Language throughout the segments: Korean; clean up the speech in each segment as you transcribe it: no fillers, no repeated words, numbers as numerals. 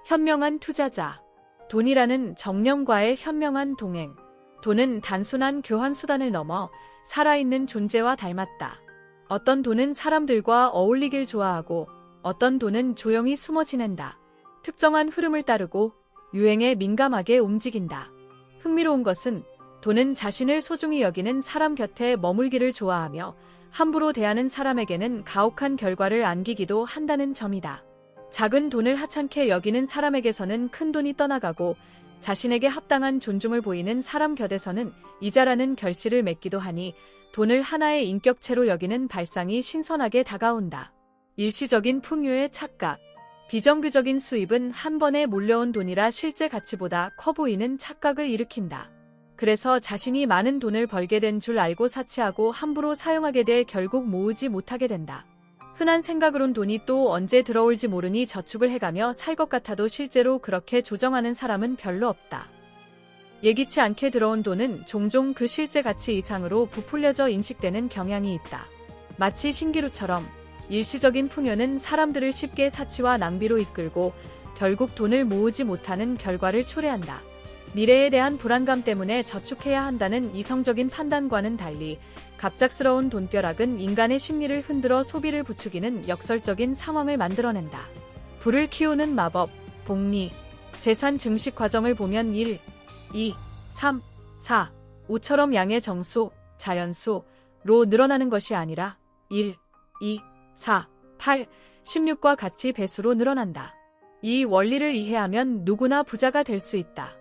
현명한 투자자. 돈이라는 정령과의 현명한 동행. 돈은 단순한 교환 수단을 넘어 살아있는 존재와 닮았다. 어떤 돈은 사람들과 어울리길 좋아하고 어떤 돈은 조용히 숨어 지낸다. 특정한 흐름을 따르고 유행에 민감하게 움직인다. 흥미로운 것은 돈은 자신을 소중히 여기는 사람 곁에 머물기를 좋아하며 함부로 대하는 사람에게는 가혹한 결과를 안기기도 한다는 점이다. 작은 돈을 하찮게 여기는 사람에게서는 큰 돈이 떠나가고 자신에게 합당한 존중을 보이는 사람 곁에서는 이자라는 결실을 맺기도 하니 돈을 하나의 인격체로 여기는 발상이 신선하게 다가온다. 일시적인 풍요의 착각. 비정규적인 수입은 한 번에 몰려온 돈이라 실제 가치보다 커 보이는 착각을 일으킨다. 그래서 자신이 많은 돈을 벌게 된 줄 알고 사치하고 함부로 사용하게 돼 결국 모으지 못하게 된다. 흔한 생각으론 돈이 또 언제 들어올지 모르니 저축을 해가며 살 것 같아도 실제로 그렇게 조정하는 사람은 별로 없다. 예기치 않게 들어온 돈은 종종 그 실제 가치 이상으로 부풀려져 인식되는 경향이 있다. 마치 신기루처럼 일시적인 풍요는 사람들을 쉽게 사치와 낭비로 이끌고 결국 돈을 모으지 못하는 결과를 초래한다. 미래에 대한 불안감 때문에 저축해야 한다는 이성적인 판단과는 달리 갑작스러운 돈벼락은 인간의 심리를 흔들어 소비를 부추기는 역설적인 상황을 만들어낸다. 부를 키우는 마법, 복리. 재산 증식 과정을 보면 1, 2, 3, 4, 5처럼 양의 정수, 자연수로 늘어나는 것이 아니라 1, 2, 4, 8, 16과 같이 배수로 늘어난다. 이 원리를 이해하면 누구나 부자가 될 수 있다.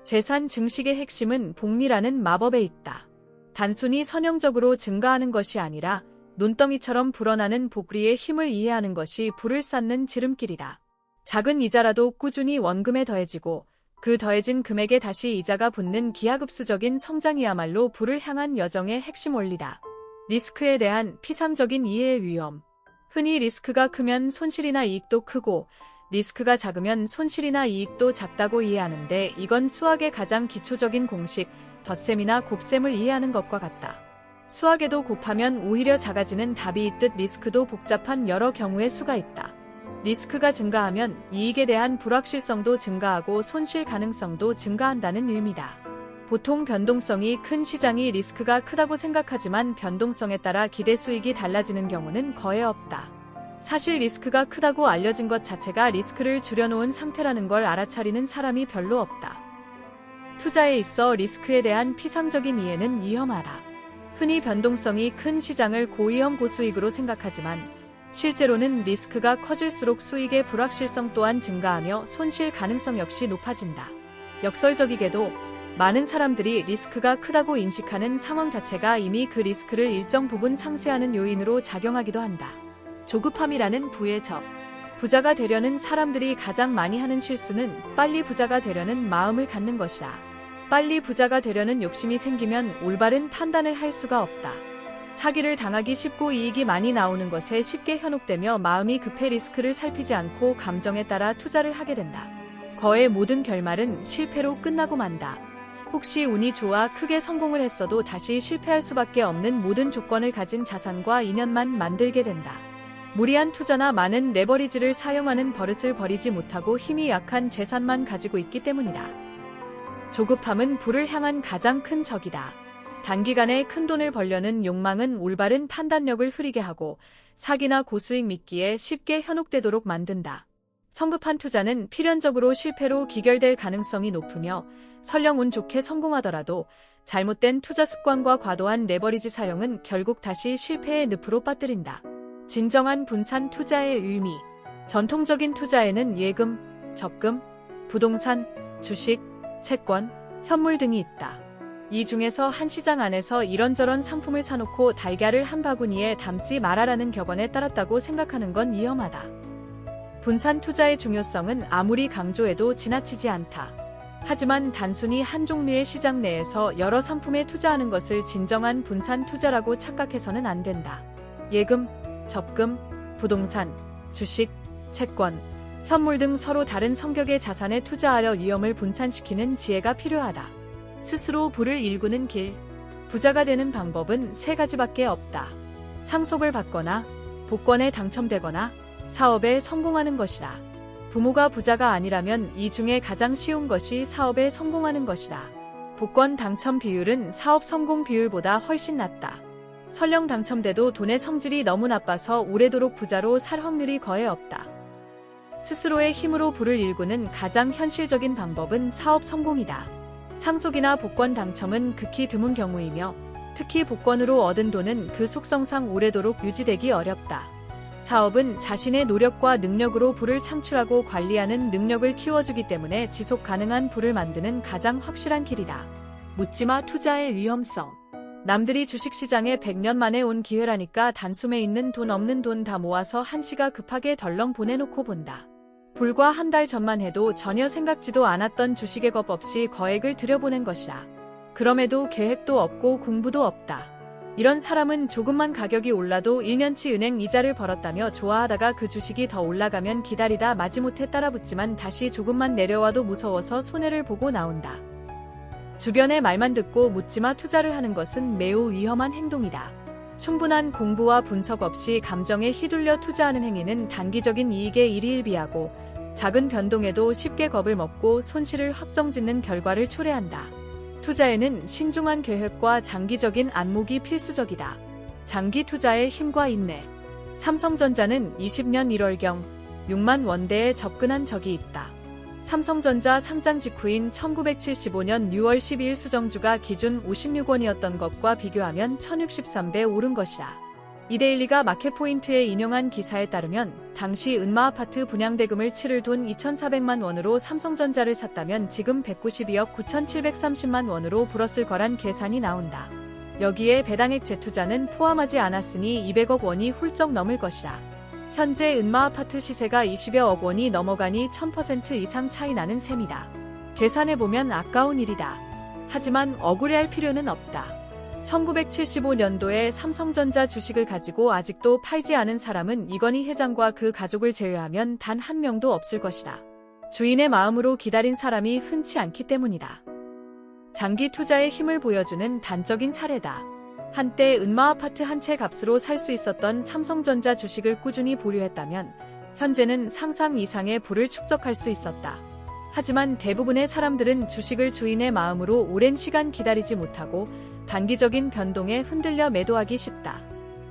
재산 증식의 핵심은 복리라는 마법에 있다. 단순히 선형적으로 증가하는 것이 아니라 눈덩이처럼 불어나는 복리의 힘을 이해하는 것이 부를 쌓는 지름길이다. 작은 이자라도 꾸준히 원금에 더해지고 그 더해진 금액에 다시 이자가 붙는 기하급수적인 성장이야말로 부를 향한 여정의 핵심 원리다. 리스크에 대한 피상적인 이해의 위험. 흔히 리스크가 크면 손실이나 이익도 크고 리스크가 작으면 손실이나 이익도 작다고 이해하는데 이건 수학의 가장 기초적인 공식, 덧셈이나 곱셈을 이해하는 것과 같다. 수학에도 곱하면 오히려 작아지는 답이 있듯 리스크도 복잡한 여러 경우의 수가 있다. 리스크가 증가하면 이익에 대한 불확실성도 증가하고 손실 가능성도 증가한다는 의미다. 보통 변동성이 큰 시장이 리스크가 크다고 생각하지만 변동성에 따라 기대 수익이 달라지는 경우는 거의 없다. 사실 리스크가 크다고 알려진 것 자체가 리스크를 줄여놓은 상태라는 걸 알아차리는 사람이 별로 없다. 투자에 있어 리스크에 대한 피상적인 이해는 위험하다. 흔히 변동성이 큰 시장을 고위험 고수익으로 생각하지만 실제로는 리스크가 커질수록 수익의 불확실성 또한 증가하며 손실 가능성 역시 높아진다. 역설적이게도 많은 사람들이 리스크가 크다고 인식하는 상황 자체가 이미 그 리스크를 일정 부분 상쇄하는 요인으로 작용하기도 한다. 조급함이라는 부의 적. 부자가 되려는 사람들이 가장 많이 하는 실수는 빨리 부자가 되려는 마음을 갖는 것이다. 빨리 부자가 되려는 욕심이 생기면 올바른 판단을 할 수가 없다. 사기를 당하기 쉽고 이익이 많이 나오는 것에 쉽게 현혹되며 마음이 급해 리스크를 살피지 않고 감정에 따라 투자를 하게 된다. 거의 모든 결말은 실패로 끝나고 만다. 혹시 운이 좋아 크게 성공을 했어도 다시 실패할 수밖에 없는 모든 조건을 가진 자산과 인연만 만들게 된다. 무리한 투자나 많은 레버리지를 사용하는 버릇을 버리지 못하고 힘이 약한 재산만 가지고 있기 때문이다. 조급함은 부를 향한 가장 큰 적이다. 단기간에 큰 돈을 벌려는 욕망은 올바른 판단력을 흐리게 하고 사기나 고수익 믿기에 쉽게 현혹되도록 만든다. 성급한 투자는 필연적으로 실패로 기결될 가능성이 높으며 설령 운 좋게 성공하더라도 잘못된 투자 습관과 과도한 레버리지 사용은 결국 다시 실패의 늪으로 빠뜨린다. 진정한 분산 투자의 의미. 전통적인 투자에는 예금, 적금, 부동산, 주식, 채권, 현물 등이 있다. 이 중에서 한 시장 안에서 이런저런 상품을 사놓고 달걀을 한 바구니에 담지 말아라는 격언에 따랐다고 생각하는 건 위험하다. 분산 투자의 중요성은 아무리 강조해도 지나치지 않다. 하지만 단순히 한 종류의 시장 내에서 여러 상품에 투자하는 것을 진정한 분산 투자라고 착각해서는 안 된다. 예금, 적금, 부동산, 주식, 채권, 현물 등 서로 다른 성격의 자산에 투자하려 위험을 분산시키는 지혜가 필요하다. 스스로 부를 일구는 길. 부자가 되는 방법은 세 가지밖에 없다. 상속을 받거나, 복권에 당첨되거나, 사업에 성공하는 것이다. 부모가 부자가 아니라면 이 중에 가장 쉬운 것이 사업에 성공하는 것이다. 복권 당첨 비율은 사업 성공 비율보다 훨씬 낮다. 설령 당첨돼도 돈의 성질이 너무 나빠서 오래도록 부자로 살 확률이 거의 없다. 스스로의 힘으로 부를 일구는 가장 현실적인 방법은 사업 성공이다. 상속이나 복권 당첨은 극히 드문 경우이며 특히 복권으로 얻은 돈은 그 속성상 오래도록 유지되기 어렵다. 사업은 자신의 노력과 능력으로 부를 창출하고 관리하는 능력을 키워주기 때문에 지속 가능한 부를 만드는 가장 확실한 길이다. 묻지마 투자의 위험성. 남들이 주식시장에 100년 만에 온 기회라니까 단숨에 있는 돈 없는 돈 다 모아서 한시가 급하게 덜렁 보내놓고 본다. 불과 한 달 전만 해도 전혀 생각지도 않았던 주식에 겁 없이 거액을 들여보낸 것이다. 그럼에도 계획도 없고 공부도 없다. 이런 사람은 조금만 가격이 올라도 1년치 은행 이자를 벌었다며 좋아하다가 그 주식이 더 올라가면 기다리다 마지못해 따라붙지만 다시 조금만 내려와도 무서워서 손해를 보고 나온다. 주변의 말만 듣고 묻지마 투자를 하는 것은 매우 위험한 행동이다. 충분한 공부와 분석 없이 감정에 휘둘려 투자하는 행위는 단기적인 이익에 일희일비하고 작은 변동에도 쉽게 겁을 먹고 손실을 확정짓는 결과를 초래한다. 투자에는 신중한 계획과 장기적인 안목이 필수적이다. 장기 투자의 힘과 인내. 삼성전자는 20년 1월경 6만 원대에 접근한 적이 있다. 삼성전자 상장 직후인 1975년 6월 12일 수정주가 기준 56원이었던 것과 비교하면 1063배 오른 것이다. 이데일리가 마켓포인트에 인용한 기사에 따르면 당시 은마아파트 분양대금을 치를 돈 2,400만 원으로 삼성전자를 샀다면 지금 192억 9,730만 원으로 불었을 거란 계산이 나온다. 여기에 배당액 재투자는 포함하지 않았으니 200억 원이 훌쩍 넘을 것이다. 현재 은마아파트 시세가 20여억 원이 넘어가니 1000% 이상 차이 나는 셈이다. 계산해보면 아까운 일이다. 하지만 억울해할 필요는 없다. 1975년도에 삼성전자 주식을 가지고 아직도 팔지 않은 사람은 이건희 회장과 그 가족을 제외하면 단 한 명도 없을 것이다. 주인의 마음으로 기다린 사람이 흔치 않기 때문이다. 장기 투자의 힘을 보여주는 단적인 사례다. 한때 은마아파트 한 채 값으로 살 수 있었던 삼성전자 주식을 꾸준히 보유했다면 현재는 상상 이상의 부를 축적할 수 있었다. 하지만 대부분의 사람들은 주식을 주인의 마음으로 오랜 시간 기다리지 못하고 단기적인 변동에 흔들려 매도하기 쉽다.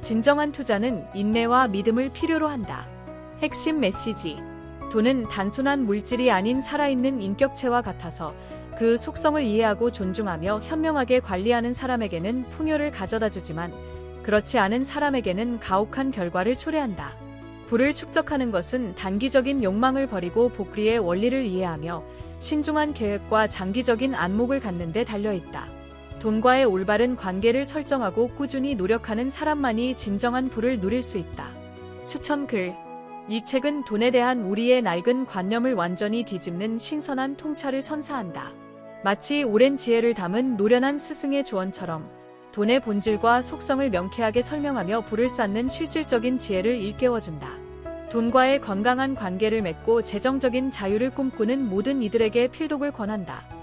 진정한 투자는 인내와 믿음을 필요로 한다. 핵심 메시지. 돈은 단순한 물질이 아닌 살아있는 인격체와 같아서 그 속성을 이해하고 존중하며 현명하게 관리하는 사람에게는 풍요를 가져다 주지만 그렇지 않은 사람에게는 가혹한 결과를 초래한다. 부를 축적하는 것은 단기적인 욕망을 버리고 복리의 원리를 이해하며 신중한 계획과 장기적인 안목을 갖는 데 달려있다. 돈과의 올바른 관계를 설정하고 꾸준히 노력하는 사람만이 진정한 부를 누릴 수 있다. 추천글. 이 책은 돈에 대한 우리의 낡은 관념을 완전히 뒤집는 신선한 통찰을 선사한다. 마치 오랜 지혜를 담은 노련한 스승의 조언처럼 돈의 본질과 속성을 명쾌하게 설명하며 부를 쌓는 실질적인 지혜를 일깨워준다. 돈과의 건강한 관계를 맺고 재정적인 자유를 꿈꾸는 모든 이들에게 필독을 권한다.